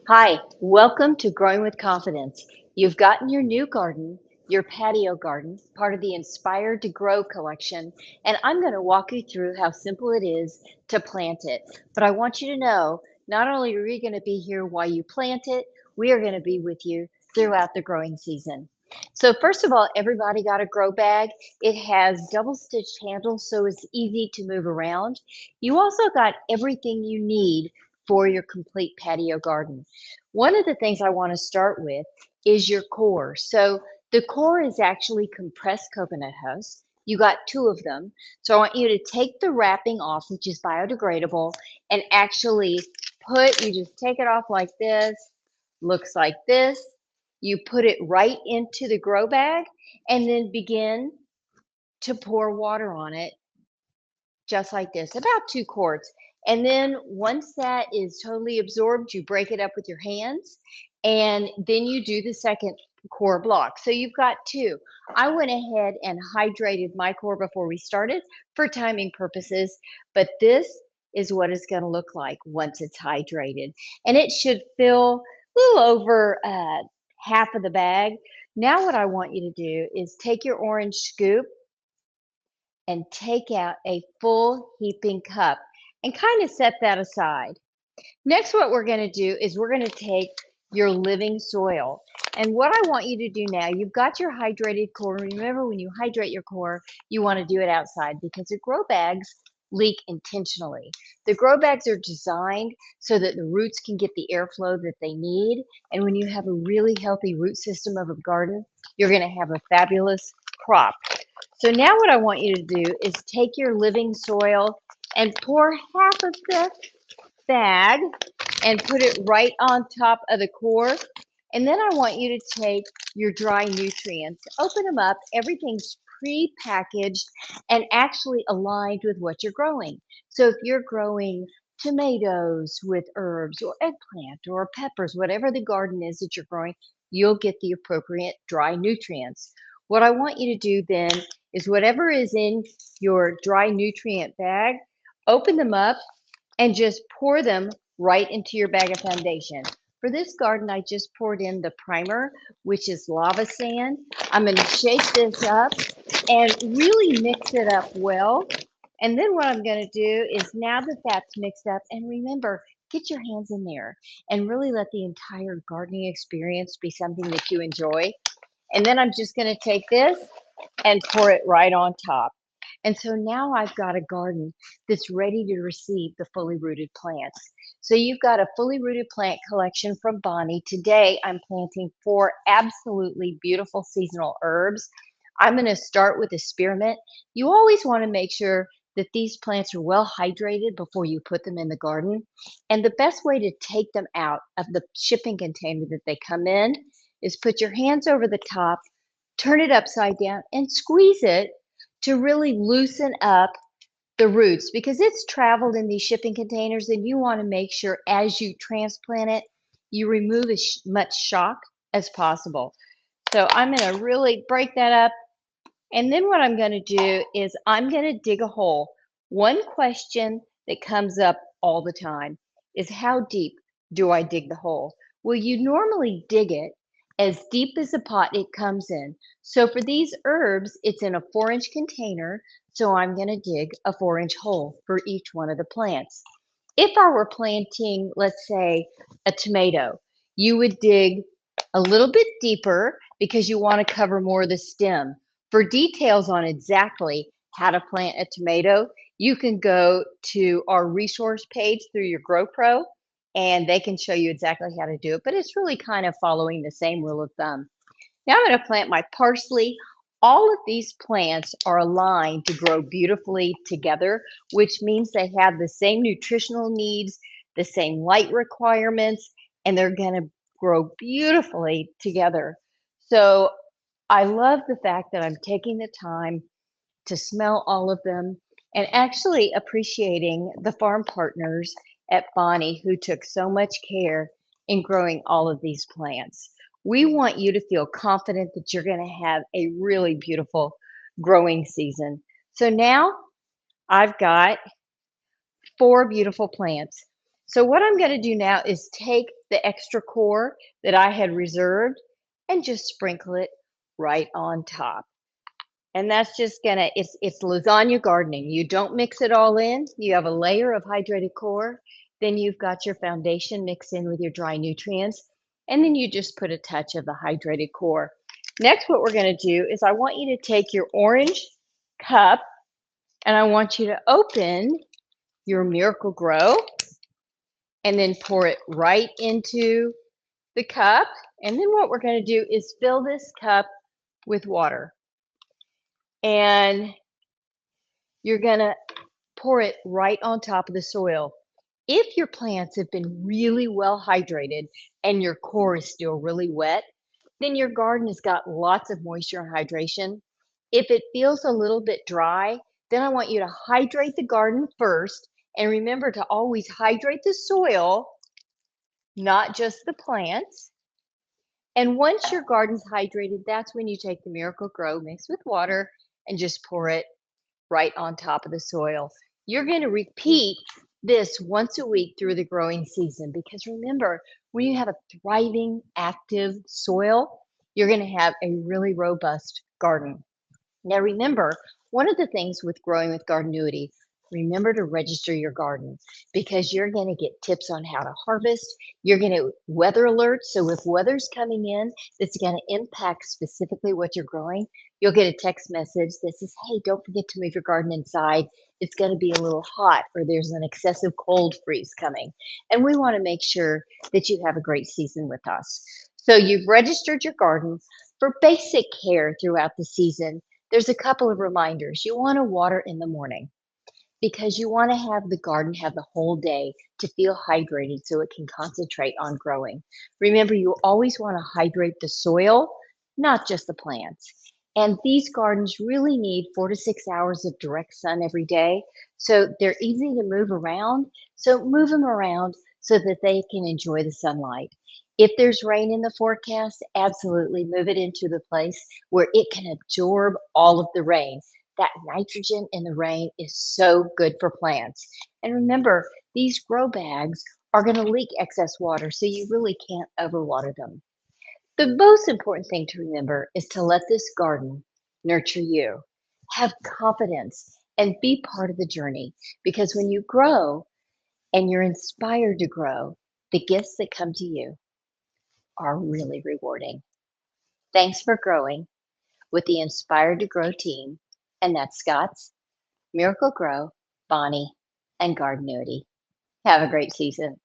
Hi, welcome to Growing with Confidence. You've gotten your new garden, your patio garden, part of the Inspired to Grow collection, and I'm going to walk you through how simple it is to plant it. But I want you to know not only are we going to be here while you plant it, we are going to be with you throughout the growing season. So, first of all, everybody got a grow bag. It has double stitched handles, so it's easy to move around. You also got everything you need for your complete patio garden. One of the things I want to start with is your core. So the core is actually compressed coconut husk. You got two of them. So I want you to take the wrapping off, which is biodegradable, and actually you just take it off like this, looks like this. You put it right into the grow bag and then begin to pour water on it just like this, about 2 quarts. And then once that is totally absorbed, you break it up with your hands, and then you do the second core block. So you've got 2. I went ahead and hydrated my core before we started for timing purposes, but this is what it's gonna look like once it's hydrated. And it should fill a little over, half of the bag. Now what I want you to do is take your orange scoop and take out a full heaping cup and kind of set that aside. Next, what we're going to do is we're going to take your living soil. And what I want you to do now, you've got your hydrated core. Remember, when you hydrate your core, you want to do it outside because the grow bags leak intentionally. The grow bags are designed so that the roots can get the airflow that they need. And when you have a really healthy root system of a garden, you're going to have a fabulous crop. So now what I want you to do is take your living soil and pour half of the bag and put it right on top of the core. And then I want you to take your dry nutrients, open them up. Everything's pre-packaged and actually aligned with what you're growing. So if you're growing tomatoes with herbs or eggplant or peppers, whatever the garden is that you're growing, you'll get the appropriate dry nutrients. What I want you to do then is whatever is in your dry nutrient bag, open them up and just pour them right into your bag of foundation. For this garden, I just poured in the primer, which is lava sand. I'm going to shake this up and really mix it up well. And then what I'm going to do is now that that's mixed up, and remember, get your hands in there and really let the entire gardening experience be something that you enjoy. And then I'm just going to take this and pour it right on top. And so now I've got a garden that's ready to receive the fully rooted plants. So you've got a fully rooted plant collection from Bonnie. Today I'm planting 4 absolutely beautiful seasonal herbs. I'm going to start with a spearmint. You always want to make sure that these plants are well hydrated before you put them in the garden. And the best way to take them out of the shipping container that they come in is put your hands over the top, turn it upside down, and squeeze it to really loosen up the roots because it's traveled in these shipping containers, and you want to make sure as you transplant it, you remove as much shock as possible. So I'm going to really break that up. And then what I'm going to do is I'm going to dig a hole. One question that comes up all the time is, how deep do I dig the hole? Well, you normally dig it as deep as the pot it comes in. So for these herbs, it's in a 4-inch container. So I'm going to dig a 4-inch hole for each one of the plants. If I were planting, let's say, a tomato, you would dig a little bit deeper because you want to cover more of the stem. For details on exactly how to plant a tomato, you can go to our resource page through your GrowPro, and they can show you exactly how to do it. But it's really kind of following the same rule of thumb. Now I'm going to plant my parsley. All of these plants are aligned to grow beautifully together, which means they have the same nutritional needs, the same light requirements, and they're going to grow beautifully together. So I love the fact that I'm taking the time to smell all of them and actually appreciating the farm partners at Bonnie who took so much care in growing all of these plants. We want you to feel confident that you're going to have a really beautiful growing season. So now I've got 4 beautiful plants. So what I'm going to do now is take the extra core that I had reserved and just sprinkle it right on top. And that's just gonna, it's lasagna gardening. You don't mix it all in. You have a layer of hydrated core, then you've got your foundation mixed in with your dry nutrients, and then you just put a touch of the hydrated core. Next, what we're gonna do is I want you to take your orange cup and I want you to open your Miracle-Gro and then pour it right into the cup. And then what we're gonna do is fill this cup with water. And you're gonna pour it right on top of the soil. If your plants have been really well hydrated and your core is still really wet, then your garden has got lots of moisture and hydration. If it feels a little bit dry, then I want you to hydrate the garden first. And remember to always hydrate the soil, not just the plants. And once your garden's hydrated, that's when you take the Miracle-Gro mixed with water and just pour it right on top of the soil. You're going to repeat this once a week through the growing season because remember, when you have a thriving, active soil, you're going to have a really robust garden. Now, remember, one of the things with growing with Gardenuity, remember to register your garden because you're going to get tips on how to harvest. You're going to weather alerts. So if weather's coming in that's going to impact specifically what you're growing, you'll get a text message that says, hey, don't forget to move your garden inside. It's going to be a little hot or there's an excessive cold freeze coming. And we want to make sure that you have a great season with us. So you've registered your garden for basic care throughout the season. There's a couple of reminders. You want to water in the morning because you want to have the garden have the whole day to feel hydrated so it can concentrate on growing. Remember, you always want to hydrate the soil, not just the plants. And these gardens really need 4 to 6 hours of direct sun every day. So they're easy to move around. So move them around so that they can enjoy the sunlight. If there's rain in the forecast, absolutely move it into the place where it can absorb all of the rain. That nitrogen in the rain is so good for plants. And remember, these grow bags are going to leak excess water, so you really can't overwater them. The most important thing to remember is to let this garden nurture you. Have confidence and be part of the journey because when you grow and you're inspired to grow, the gifts that come to you are really rewarding. Thanks for growing with the Inspired to Grow team, and that's Scott's Miracle-Gro, Bonnie, and Gardenuity. Have a great season.